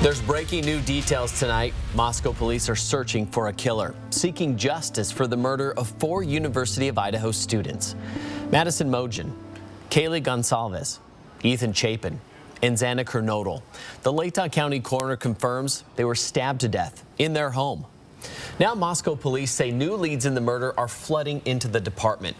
There's breaking new details tonight. Moscow police are searching for a killer, seeking justice for the murder of 4 University of Idaho students. Madison Mogen, Kaylee Gonsalves, Ethan Chapin, and Xana Kernodle. The Latah County coroner confirms they were stabbed to death in their home. Now Moscow police say new leads in the murder are flooding into the department.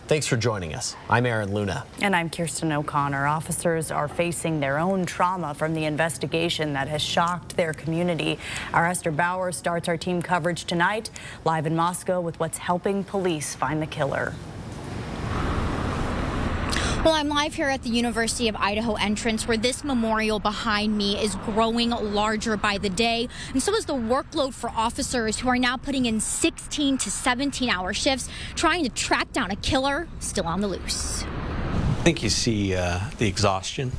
Thanks for joining us. I'm Aaron Luna. And I'm Kirsten O'Connor. Officers are facing their own trauma from the investigation that has shocked their community. Our Esther Bauer starts our team coverage tonight, live in Moscow with what's helping police find the killer. Well, I'm live here at the University of Idaho entrance where this memorial behind me is growing larger by the day. And so is the workload for officers who are now putting in 16 to 17-hour shifts trying to track down a killer still on the loose. I think you see the exhaustion.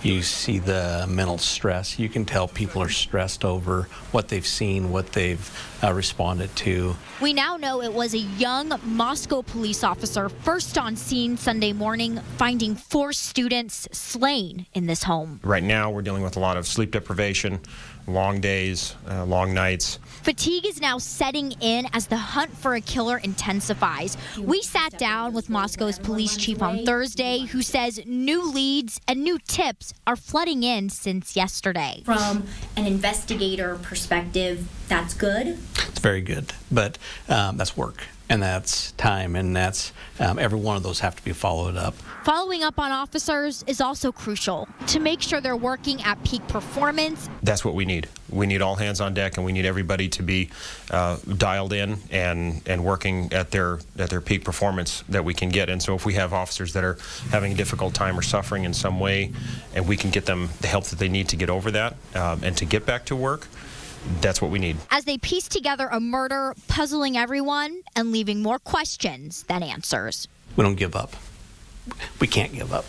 You see the mental stress. You can tell people are stressed over what they've seen, what they've responded to. We now know it was a young Moscow police officer first on scene Sunday morning, finding 4 students slain in this home. Right now, we're dealing with a lot of sleep deprivation, long days, long nights. Fatigue is now setting in as the hunt for a killer intensifies. We sat down with Moscow's police chief on Thursday, who says new leads and new tips are flooding in since yesterday. From an investigator perspective, that's good? It's very good, but that's work, and that's time, and that's every one of those have to be followed up. Following up on officers is also crucial to make sure they're working at peak performance. That's what we need. We need all hands on deck, and we need everybody to be dialed in and working at their peak performance that we can get. And so if we have officers that are having a difficult time or suffering in some way, and we can get them the help that they need to get over that and to get back to work, that's what we need. As they piece together a murder puzzling everyone and leaving more questions than answers. We don't give up. We can't give up.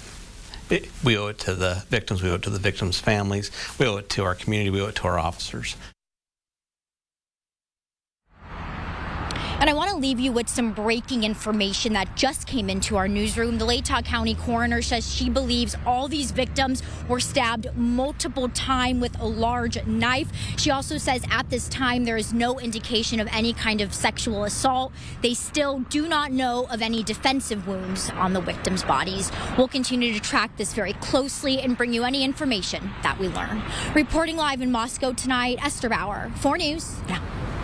We owe it to the victims. We owe it to the victims' families. We owe it to our community. We owe it to our officers. And I want to leave you with some breaking information that just came into our newsroom. The Latah County coroner says she believes all these victims were stabbed multiple times with a large knife. She also says at this time there is no indication of any kind of sexual assault. They still do not know of any defensive wounds on the victims' bodies. We'll continue to track this very closely and bring you any information that we learn. Reporting live in Moscow tonight, Esther Bauer, 4 News now.